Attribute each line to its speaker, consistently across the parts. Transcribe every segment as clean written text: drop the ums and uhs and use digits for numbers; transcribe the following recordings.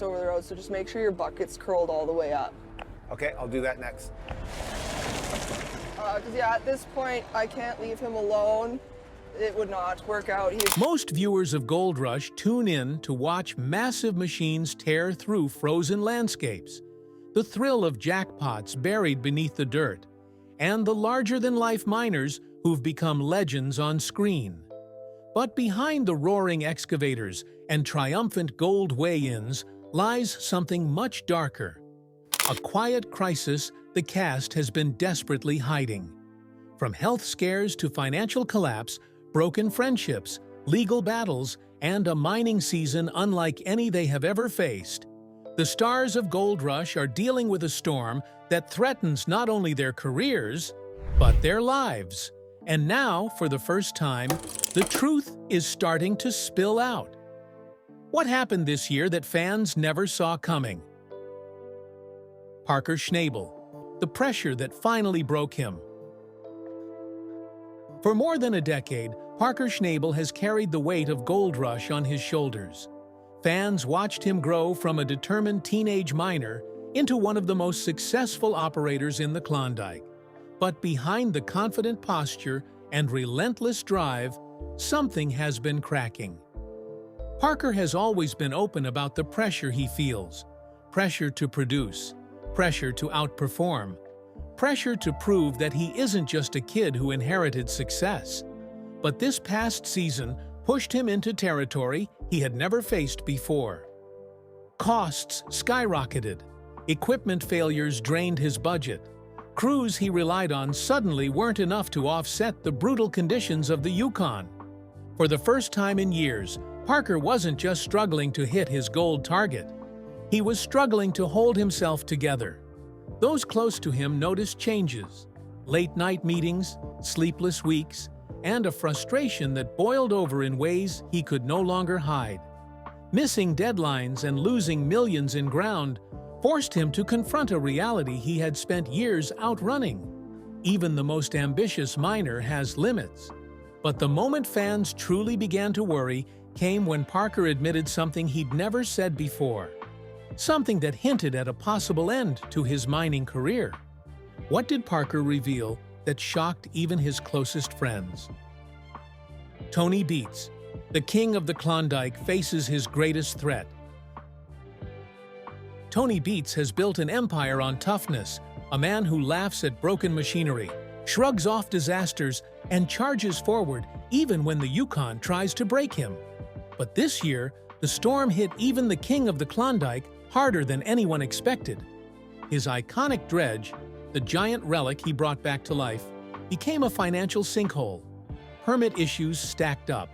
Speaker 1: ice over the road, so just make sure your bucket's curled all the way up.
Speaker 2: Okay, I'll do that next.
Speaker 1: Because yeah, at this point, I can't leave him alone. It would not work out.
Speaker 3: Most viewers of Gold Rush tune in to watch massive machines tear through frozen landscapes, the thrill of jackpots buried beneath the dirt, and the larger-than-life miners who've become legends on screen. But behind the roaring excavators and triumphant gold weigh-ins lies something much darker. A quiet crisis the cast has been desperately hiding. From health scares to financial collapse, broken friendships, legal battles, and a mining season unlike any they have ever faced, the stars of Gold Rush are dealing with a storm that threatens not only their careers, but their lives. And now, for the first time, the truth is starting to spill out. What happened this year that fans never saw coming? Parker Schnabel, the pressure that finally broke him. For more than a decade, Parker Schnabel has carried the weight of Gold Rush on his shoulders. Fans watched him grow from a determined teenage miner into one of the most successful operators in the Klondike. But behind the confident posture and relentless drive, something has been cracking. Parker has always been open about the pressure he feels. Pressure to produce, pressure to outperform, pressure to prove that he isn't just a kid who inherited success. But this past season pushed him into territory he had never faced before. Costs skyrocketed. Equipment failures drained his budget. Crews he relied on suddenly weren't enough to offset the brutal conditions of the Yukon. For the first time in years, Parker wasn't just struggling to hit his gold target. He was struggling to hold himself together. Those close to him noticed changes: late-night meetings, sleepless weeks, and a frustration that boiled over in ways he could no longer hide. Missing deadlines and losing millions in ground forced him to confront a reality he had spent years outrunning. Even the most ambitious miner has limits. But the moment fans truly began to worry came when Parker admitted something he'd never said before. Something that hinted at a possible end to his mining career. What did Parker reveal that shocked even his closest friends? Tony Beets, the king of the Klondike, faces his greatest threat. Tony Beets has built an empire on toughness, a man who laughs at broken machinery, shrugs off disasters, and charges forward even when the Yukon tries to break him. But this year, the storm hit even the king of the Klondike harder than anyone expected. His iconic dredge, the giant relic he brought back to life, became a financial sinkhole. Permit issues stacked up.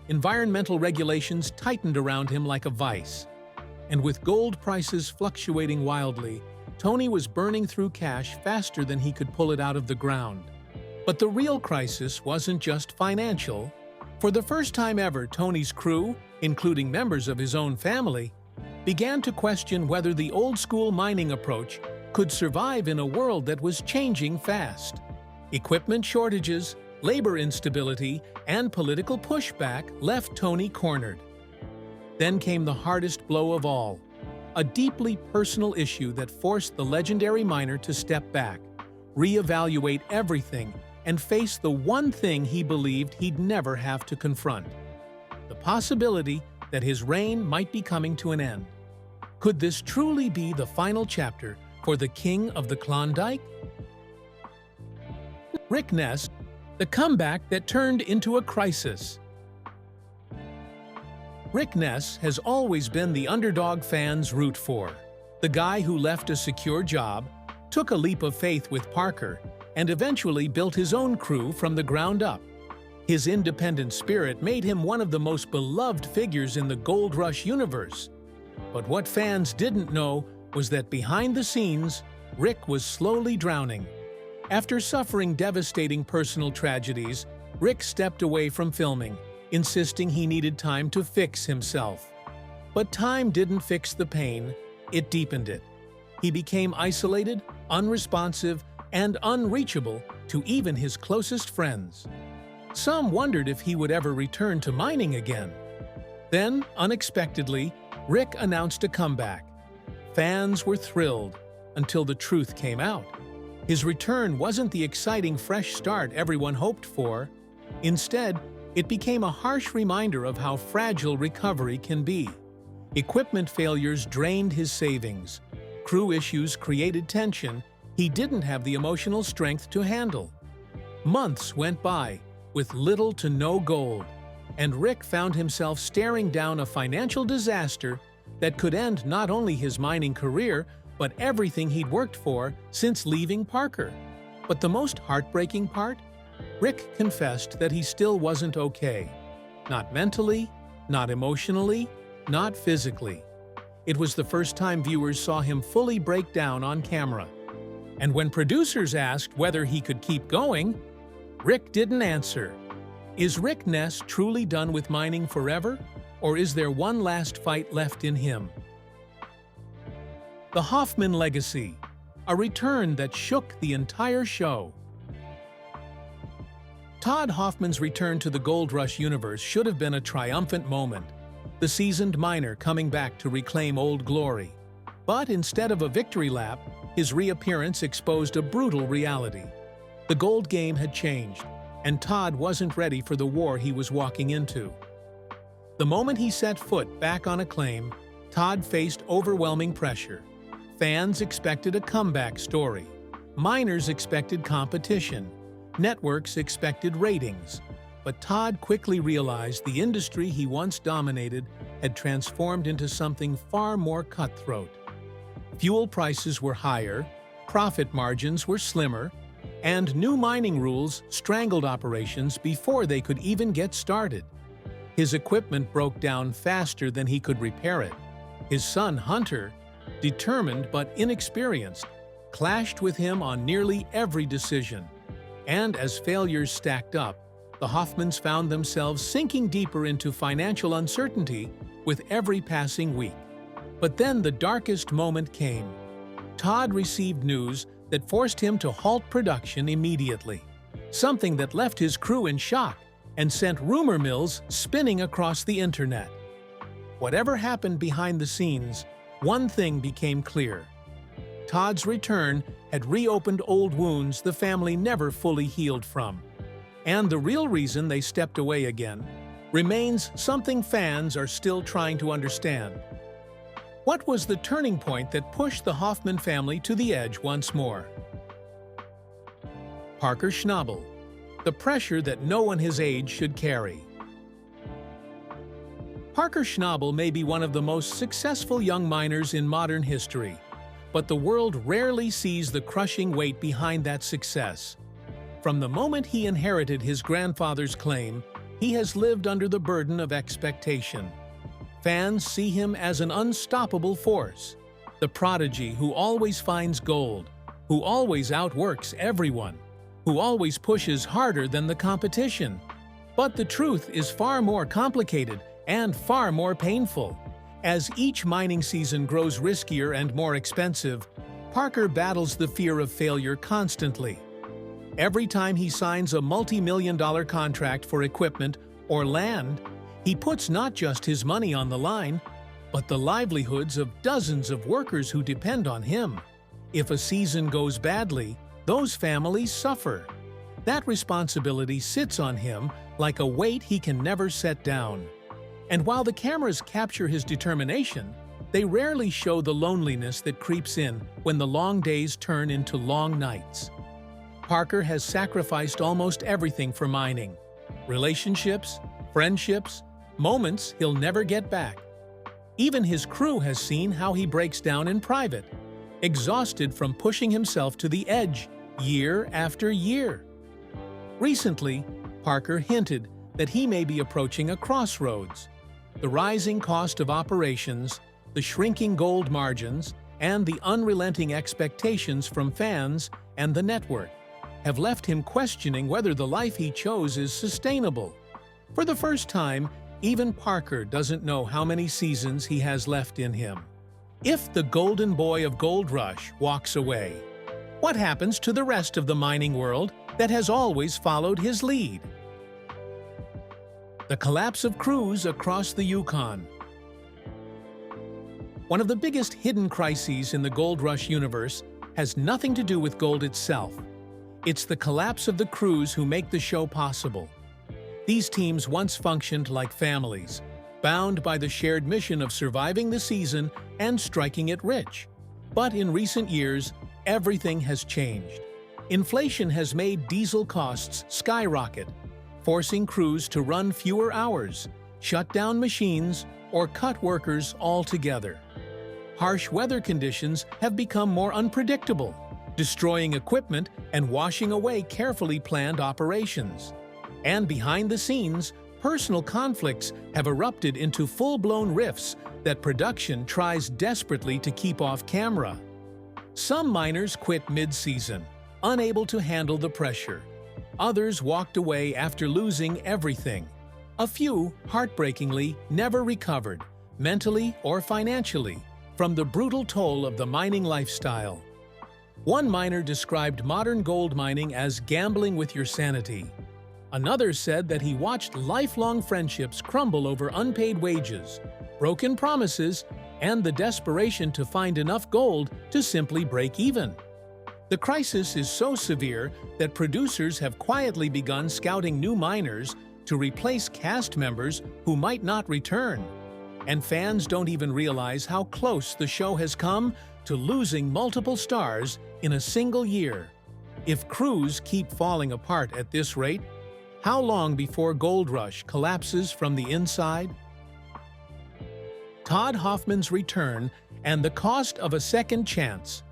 Speaker 3: Environmental regulations tightened around him like a vice. And with gold prices fluctuating wildly, Tony was burning through cash faster than he could pull it out of the ground. But the real crisis wasn't just financial. For the first time ever, Tony's crew, including members of his own family, began to question whether the old-school mining approach could survive in a world that was changing fast. Equipment shortages, labor instability, and political pushback left Tony cornered. Then came the hardest blow of all, a deeply personal issue that forced the legendary miner to step back, reevaluate everything, and face the one thing he believed he'd never have to confront: the possibility that his reign might be coming to an end. Could this truly be the final chapter for the king of the Klondike? Rick Ness, the comeback that turned into a crisis. Rick Ness has always been the underdog fans root for. The guy who left a secure job, took a leap of faith with Parker, and eventually built his own crew from the ground up. His independent spirit made him one of the most beloved figures in the Gold Rush universe. But what fans didn't know was that behind the scenes, Rick was slowly drowning. After suffering devastating personal tragedies, Rick stepped away from filming, insisting he needed time to fix himself. But time didn't fix the pain, it deepened it. He became isolated, unresponsive, and unreachable to even his closest friends. Some wondered if he would ever return to mining again. Then, unexpectedly, Rick announced a comeback. Fans were thrilled until the truth came out. His return wasn't the exciting fresh start everyone hoped for. Instead, it became a harsh reminder of how fragile recovery can be. Equipment failures drained his savings. Crew issues created tension he didn't have the emotional strength to handle. Months went by with little to no gold, and Rick found himself staring down a financial disaster that could end not only his mining career, but everything he'd worked for since leaving Parker. But the most heartbreaking part? Rick confessed that he still wasn't okay. Not mentally, not emotionally, not physically. It was the first time viewers saw him fully break down on camera. And when producers asked whether he could keep going, Rick didn't answer. Is Rick Ness truly done with mining forever, or is there one last fight left in him? The Hoffman Legacy, a return that shook the entire show. Todd Hoffman's return to the Gold Rush universe should have been a triumphant moment, the seasoned miner coming back to reclaim old glory. But instead of a victory lap, his reappearance exposed a brutal reality. The gold game had changed, and Todd wasn't ready for the war he was walking into. The moment he set foot back on a claim, Todd faced overwhelming pressure. Fans expected a comeback story. Miners expected competition. Networks expected ratings. But Todd quickly realized the industry he once dominated had transformed into something far more cutthroat. Fuel prices were higher, profit margins were slimmer, and new mining rules strangled operations before they could even get started. His equipment broke down faster than he could repair it. His son, Hunter, determined but inexperienced, clashed with him on nearly every decision. And as failures stacked up, the Hoffmans found themselves sinking deeper into financial uncertainty with every passing week. But then the darkest moment came. Todd received news that forced him to halt production immediately, something that left his crew in shock and sent rumor mills spinning across the internet. Whatever happened behind the scenes, one thing became clear. Todd's return had reopened old wounds the family never fully healed from. And the real reason they stepped away again remains something fans are still trying to understand. What was the turning point that pushed the Hoffman family to the edge once more? Parker Schnabel, the pressure that no one his age should carry. Parker Schnabel may be one of the most successful young miners in modern history, but the world rarely sees the crushing weight behind that success. From the moment he inherited his grandfather's claim, he has lived under the burden of expectation. Fans see him as an unstoppable force, the prodigy who always finds gold, who always outworks everyone, who always pushes harder than the competition. But the truth is far more complicated and far more painful. As each mining season grows riskier and more expensive, Parker battles the fear of failure constantly. Every time he signs a multi-million-dollar contract for equipment or land, he puts not just his money on the line, but the livelihoods of dozens of workers who depend on him. If a season goes badly, those families suffer. That responsibility sits on him like a weight he can never set down. And while the cameras capture his determination, they rarely show the loneliness that creeps in when the long days turn into long nights. Parker has sacrificed almost everything for mining. Relationships, friendships, moments he'll never get back. Even his crew has seen how he breaks down in private, exhausted from pushing himself to the edge year after year. Recently, Parker hinted that he may be approaching a crossroads. The rising cost of operations, the shrinking gold margins, and the unrelenting expectations from fans and the network have left him questioning whether the life he chose is sustainable. For the first time, even Parker doesn't know how many seasons he has left in him. If the golden boy of Gold Rush walks away, what happens to the rest of the mining world that has always followed his lead? The collapse of crews across the Yukon. One of the biggest hidden crises in the gold rush universe has nothing to do with gold itself. It's the collapse of the crews who make the show possible. These teams once functioned like families, bound by the shared mission of surviving the season and striking it rich. But in recent years, everything has changed. Inflation has made diesel costs skyrocket, forcing crews to run fewer hours, shut down machines, or cut workers altogether. Harsh weather conditions have become more unpredictable, destroying equipment and washing away carefully planned operations. And behind the scenes, personal conflicts have erupted into full-blown rifts that production tries desperately to keep off camera. Some miners quit mid-season, unable to handle the pressure. Others walked away after losing everything. A few, heartbreakingly, never recovered, mentally or financially, from the brutal toll of the mining lifestyle. One miner described modern gold mining as gambling with your sanity. Another said that he watched lifelong friendships crumble over unpaid wages, broken promises, and the desperation to find enough gold to simply break even. The crisis is so severe that producers have quietly begun scouting new miners to replace cast members who might not return. And fans don't even realize how close the show has come to losing multiple stars in a single year. If crews keep falling apart at this rate, how long before Gold Rush collapses from the inside? Todd Hoffman's return and the cost of a second chance.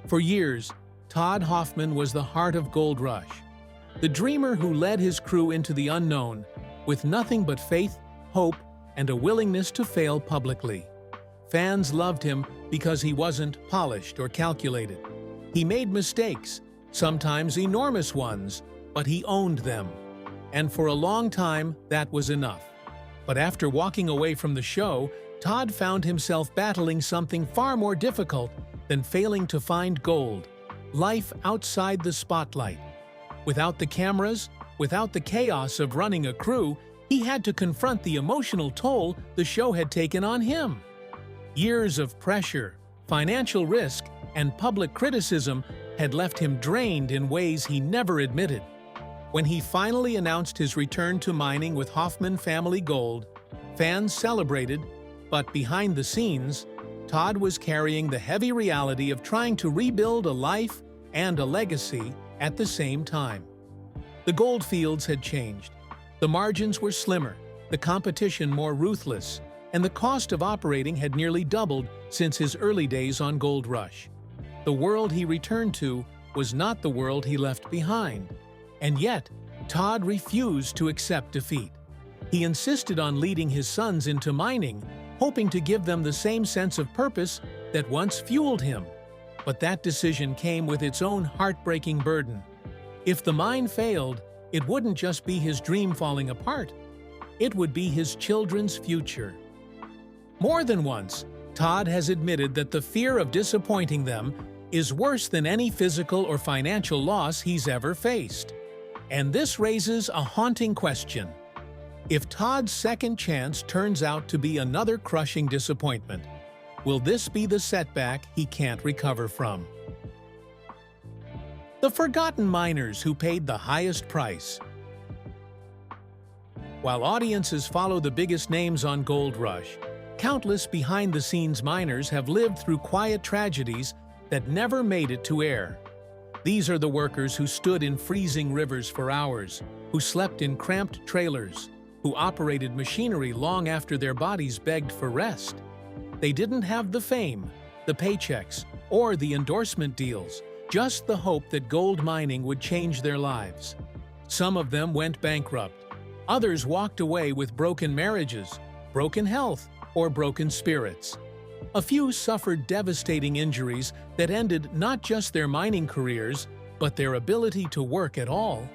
Speaker 3: For years, Todd Hoffman was the heart of Gold Rush, the dreamer who led his crew into the unknown with nothing but faith, hope, and a willingness to fail publicly. Fans loved him because he wasn't polished or calculated. He made mistakes, sometimes enormous ones, but he owned them. And for a long time, that was enough. But after walking away from the show, Todd found himself battling something far more difficult than failing to find gold: life outside the spotlight. Without the cameras, without the chaos of running a crew, he had to confront the emotional toll the show had taken on him. Years of pressure, financial risk, and public criticism had left him drained in ways he never admitted. When he finally announced his return to mining with Hoffman Family Gold, fans celebrated, but behind the scenes, Todd was carrying the heavy reality of trying to rebuild a life and a legacy at the same time. The gold fields had changed. The margins were slimmer, the competition more ruthless, and the cost of operating had nearly doubled since his early days on Gold Rush. The world he returned to was not the world he left behind. And yet, Todd refused to accept defeat. He insisted on leading his sons into mining, hoping to give them the same sense of purpose that once fueled him. But that decision came with its own heartbreaking burden. If the mine failed, it wouldn't just be his dream falling apart. It would be his children's future. More than once, Todd has admitted that the fear of disappointing them is worse than any physical or financial loss he's ever faced. And this raises a haunting question. If Todd's second chance turns out to be another crushing disappointment, will this be the setback he can't recover from? The forgotten miners who paid the highest price. While audiences follow the biggest names on Gold Rush, countless behind-the-scenes miners have lived through quiet tragedies that never made it to air. These are the workers who stood in freezing rivers for hours, who slept in cramped trailers, who operated machinery long after their bodies begged for rest. They didn't have the fame, the paychecks, or the endorsement deals, just the hope that gold mining would change their lives. Some of them went bankrupt. Others walked away with broken marriages, broken health, or broken spirits. A few suffered devastating injuries that ended not just their mining careers, but their ability to work at all.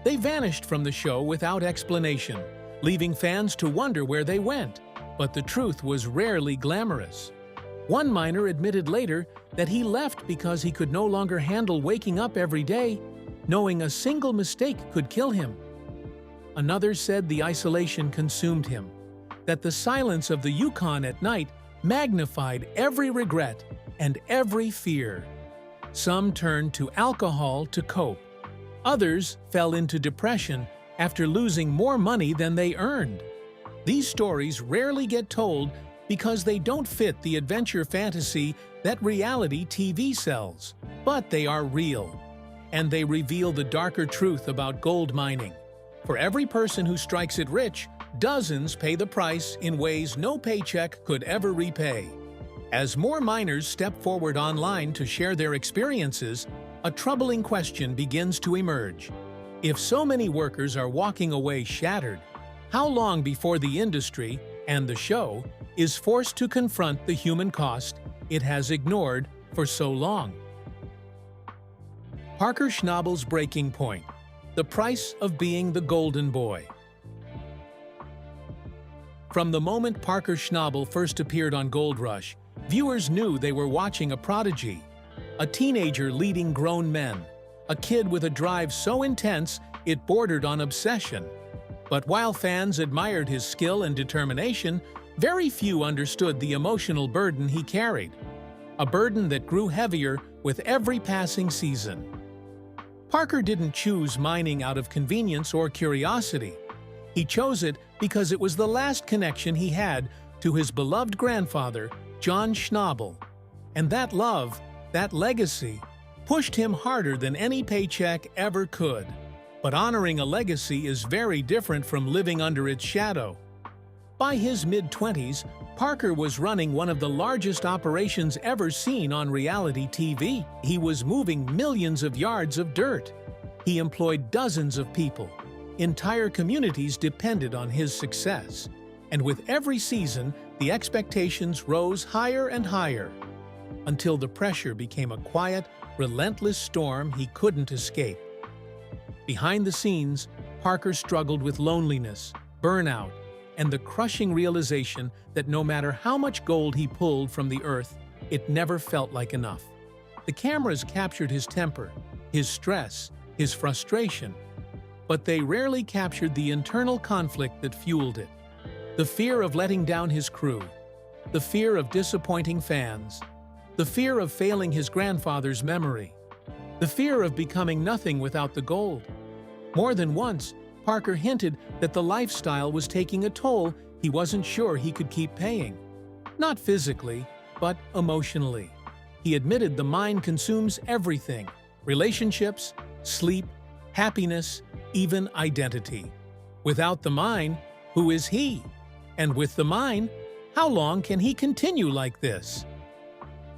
Speaker 3: They vanished from the show without explanation, leaving fans to wonder where they went. But the truth was rarely glamorous. One miner admitted later that he left because he could no longer handle waking up every day, knowing a single mistake could kill him. Another said the isolation consumed him, that the silence of the Yukon at night magnified every regret and every fear. Some turned to alcohol to cope. Others fell into depression after losing more money than they earned. These stories rarely get told because they don't fit the adventure fantasy that reality TV sells. But they are real, and they reveal the darker truth about gold mining. For every person who strikes it rich, dozens pay the price in ways no paycheck could ever repay. As more miners step forward online to share their experiences, a troubling question begins to emerge. If so many workers are walking away shattered, how long before the industry, and the show, is forced to confront the human cost it has ignored for so long? Parker Schnabel's breaking point: the price of being the golden boy. From the moment Parker Schnabel first appeared on Gold Rush, viewers knew they were watching a prodigy. A teenager leading grown men. A kid with a drive so intense it bordered on obsession. But while fans admired his skill and determination, very few understood the emotional burden he carried. A burden that grew heavier with every passing season. Parker didn't choose mining out of convenience or curiosity. He chose it because it was the last connection he had to his beloved grandfather, John Schnabel. And that love, that legacy, pushed him harder than any paycheck ever could. But honoring a legacy is very different from living under its shadow. By his mid-20s, Parker was running one of the largest operations ever seen on reality TV. He was moving millions of yards of dirt. He employed dozens of people. Entire communities depended on his success. And with every season, the expectations rose higher and higher, until the pressure became a quiet, relentless storm he couldn't escape. Behind the scenes, Parker struggled with loneliness, burnout, and the crushing realization that no matter how much gold he pulled from the earth, it never felt like enough. The cameras captured his temper, his stress, his frustration, but they rarely captured the internal conflict that fueled it. The fear of letting down his crew, the fear of disappointing fans, the fear of failing his grandfather's memory, the fear of becoming nothing without the gold. More than once, Parker hinted that the lifestyle was taking a toll he wasn't sure he could keep paying. Not physically, but emotionally. He admitted the mine consumes everything: relationships, sleep, happiness, even identity. Without the mine, who is he? And with the mine, how long can he continue like this?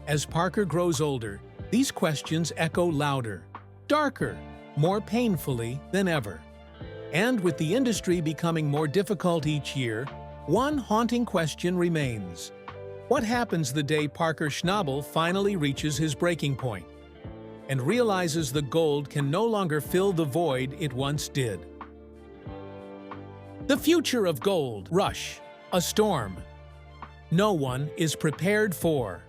Speaker 3: As Parker grows older, these questions echo louder, darker, more painfully than ever. And with the industry becoming more difficult each year, one haunting question remains. What happens the day Parker Schnabel finally reaches his breaking point and realizes the gold can no longer fill the void it once did? The future of Gold Rush, a storm no one is prepared for.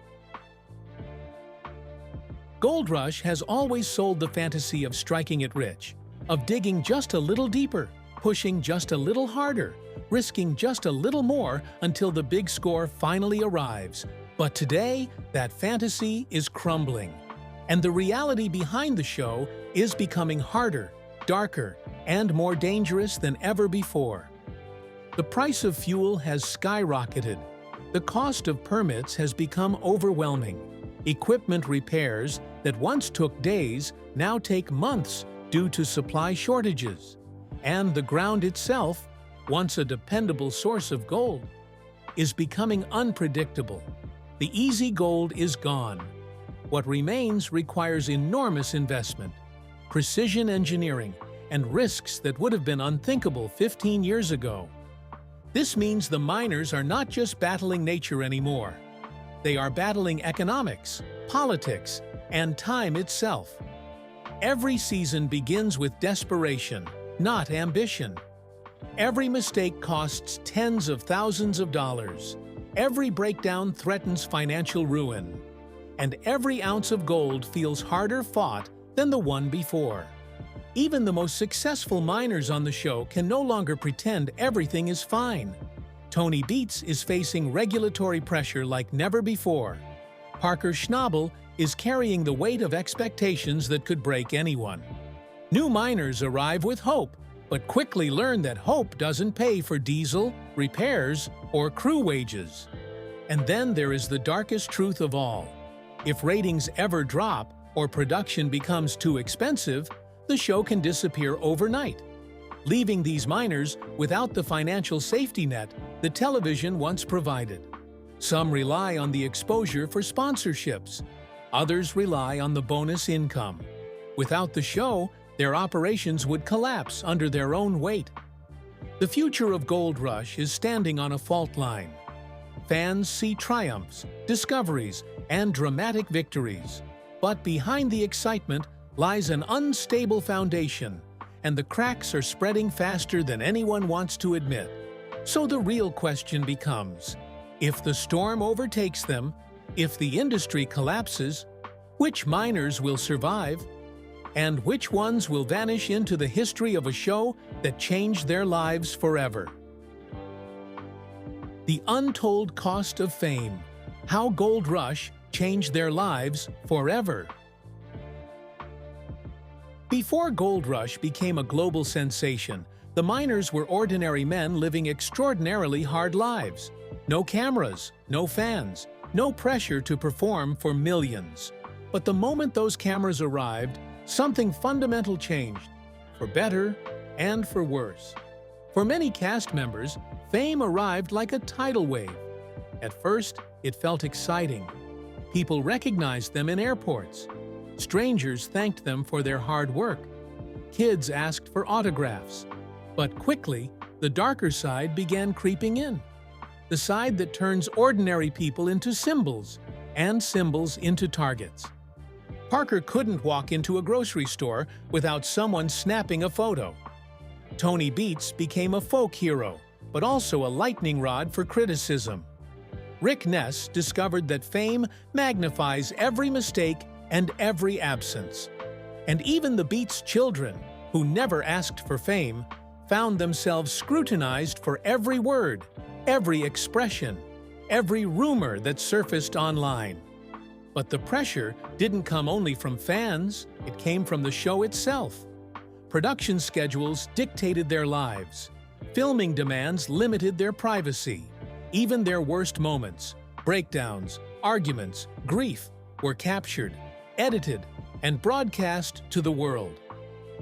Speaker 3: Gold Rush has always sold the fantasy of striking it rich, of digging just a little deeper, pushing just a little harder, risking just a little more until the big score finally arrives. But today, that fantasy is crumbling, and the reality behind the show is becoming harder, darker, and more dangerous than ever before. The price of fuel has skyrocketed. The cost of permits has become overwhelming. Equipment repairs that once took days now take months due to supply shortages. And the ground itself, once a dependable source of gold, is becoming unpredictable. The easy gold is gone. What remains requires enormous investment, precision engineering, and risks that would have been unthinkable 15 years ago. This means the miners are not just battling nature anymore. They are battling economics, politics, and time itself. Every season begins with desperation, not ambition. Every mistake costs tens of thousands of dollars. Every breakdown threatens financial ruin. And every ounce of gold feels harder fought than the one before. Even the most successful miners on the show can no longer pretend everything is fine. Tony Beets is facing regulatory pressure like never before. Parker Schnabel is carrying the weight of expectations that could break anyone. New miners arrive with hope, but quickly learn that hope doesn't pay for diesel, repairs, or crew wages. And then there is the darkest truth of all. If ratings ever drop or production becomes too expensive, the show can disappear overnight, leaving these miners without the financial safety net the television once provided. Some rely on the exposure for sponsorships. Others rely on the bonus income. Without the show, their operations would collapse under their own weight. The future of Gold Rush is standing on a fault line. Fans see triumphs, discoveries, and dramatic victories. But behind the excitement lies an unstable foundation, and the cracks are spreading faster than anyone wants to admit. So the real question becomes, if the storm overtakes them, if the industry collapses, which miners will survive? And which ones will vanish into the history of a show that changed their lives forever? The Untold Cost of Fame: How Gold Rush Changed Their Lives Forever. Before Gold Rush became a global sensation, the miners were ordinary men living extraordinarily hard lives. No cameras, no fans, no pressure to perform for millions. But the moment those cameras arrived, something fundamental changed, for better and for worse. For many cast members, fame arrived like a tidal wave. At first, it felt exciting. People recognized them in airports. Strangers thanked them for their hard work. Kids asked for autographs. But quickly, the darker side began creeping in. The side that turns ordinary people into symbols, and symbols into targets. Parker couldn't walk into a grocery store without someone snapping a photo. Tony Beets became a folk hero, but also a lightning rod for criticism. Rick Ness discovered that fame magnifies every mistake and every absence. And even the Beets children, who never asked for fame, found themselves scrutinized for every word, every expression, every rumor that surfaced online. But the pressure didn't come only from fans, it came from the show itself. Production schedules dictated their lives. Filming demands limited their privacy. Even their worst moments, breakdowns, arguments, grief, were captured, edited, and broadcast to the world.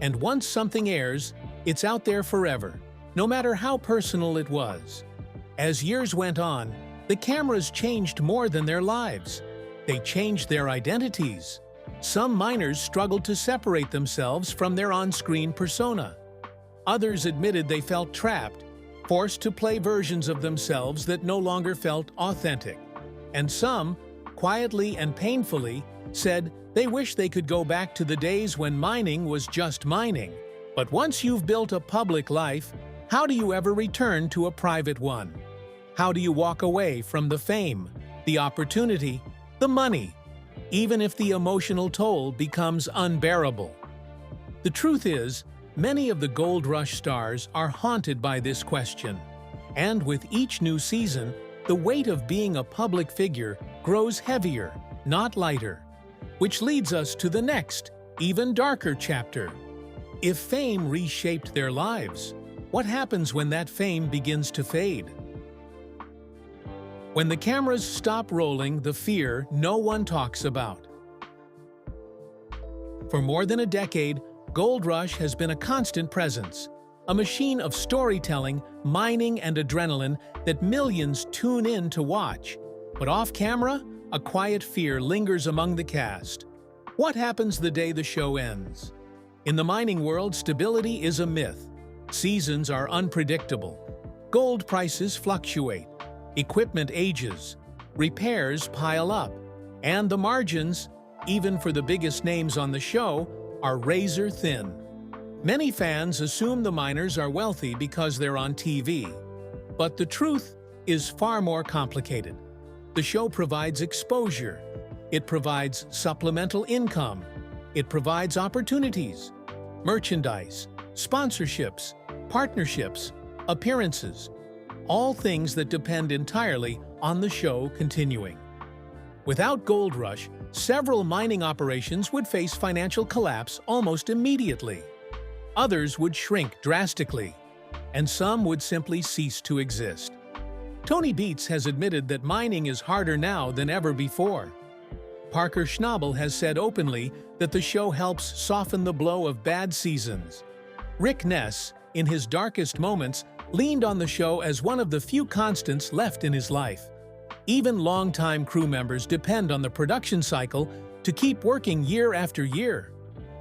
Speaker 3: And once something airs, it's out there forever, no matter how personal it was. As years went on, the cameras changed more than their lives. They changed their identities. Some miners struggled to separate themselves from their on-screen persona. Others admitted they felt trapped, forced to play versions of themselves that no longer felt authentic. And some, quietly and painfully, said they wish they could go back to the days when mining was just mining. But once you've built a public life, how do you ever return to a private one? How do you walk away from the fame, the opportunity, the money, even if the emotional toll becomes unbearable? The truth is, many of the Gold Rush stars are haunted by this question. And with each new season, the weight of being a public figure grows heavier, not lighter. Which leads us to the next, even darker chapter. If fame reshaped their lives, what happens when that fame begins to fade? When the cameras stop rolling, the fear no one talks about. For more than a decade, Gold Rush has been a constant presence, a machine of storytelling, mining, and adrenaline that millions tune in to watch. But off camera, a quiet fear lingers among the cast. What happens the day the show ends? In the mining world, stability is a myth. Seasons are unpredictable. Gold prices fluctuate. Equipment ages, repairs pile up, and the margins, even for the biggest names on the show, are razor thin. Many fans assume the miners are wealthy because they're on TV. But the truth is far more complicated. The show provides exposure. It provides supplemental income. It provides opportunities, merchandise, sponsorships, partnerships, appearances. all things that depend entirely on the show continuing. Without Gold Rush, several mining operations would face financial collapse almost immediately. Others would shrink drastically, and some would simply cease to exist. Tony Beets has admitted that mining is harder now than ever before. Parker Schnabel has said openly that the show helps soften the blow of bad seasons. Rick Ness, in his darkest moments, leaned on the show as one of the few constants left in his life. Even longtime crew members depend on the production cycle to keep working year after year,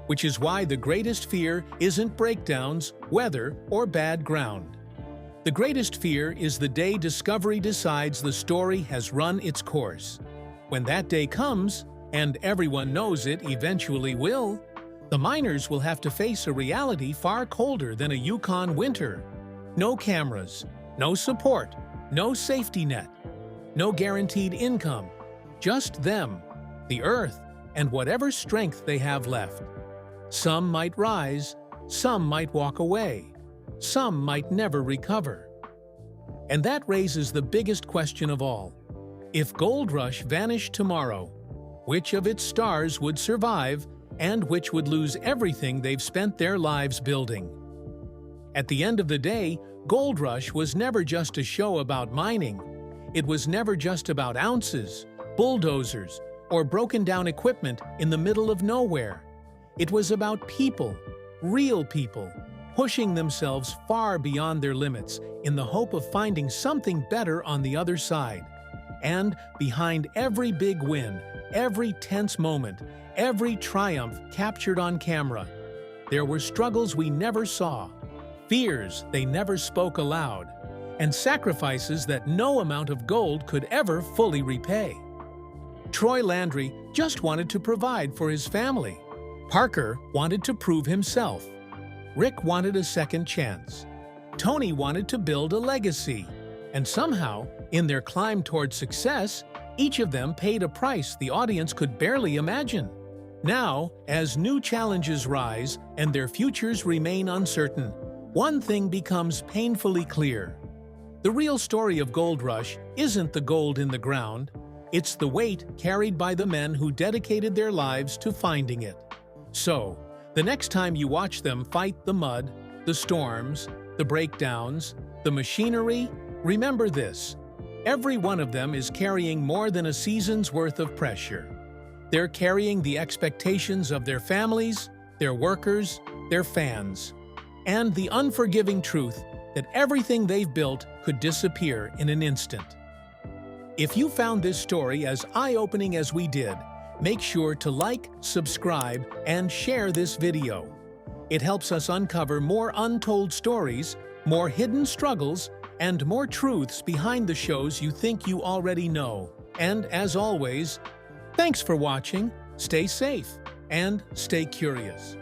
Speaker 3: which is why the greatest fear isn't breakdowns, weather, or bad ground. The greatest fear is the day Discovery decides the story has run its course. When that day comes, and everyone knows it eventually will, the miners will have to face a reality far colder than a Yukon winter. No cameras, no support, no safety net, no guaranteed income. Just them, the Earth, and whatever strength they have left. Some might rise, some might walk away, some might never recover. And that raises the biggest question of all. If Gold Rush vanished tomorrow, which of its stars would survive and which would lose everything they've spent their lives building? At the end of the day, Gold Rush was never just a show about mining. It was never just about ounces, bulldozers, or broken-down equipment in the middle of nowhere. It was about people, real people, pushing themselves far beyond their limits in the hope of finding something better on the other side. And behind every big win, every tense moment, every triumph captured on camera, there were struggles we never saw, fears they never spoke aloud, and sacrifices that no amount of gold could ever fully repay. Troy Landry just wanted to provide for his family. Parker wanted to prove himself. Rick wanted a second chance. Tony wanted to build a legacy. And somehow, in their climb toward success, each of them paid a price the audience could barely imagine. Now, as new challenges rise and their futures remain uncertain, one thing becomes painfully clear. The real story of Gold Rush isn't the gold in the ground, it's the weight carried by the men who dedicated their lives to finding it. So, the next time you watch them fight the mud, the storms, the breakdowns, the machinery, remember this: every one of them is carrying more than a season's worth of pressure. They're carrying the expectations of their families, their workers, their fans, and the unforgiving truth that everything they've built could disappear in an instant. If you found this story as eye-opening as we did, make sure to like, subscribe, and share this video. It helps us uncover more untold stories, more hidden struggles, and more truths behind the shows you think you already know. And as always, thanks for watching, stay safe, and stay curious.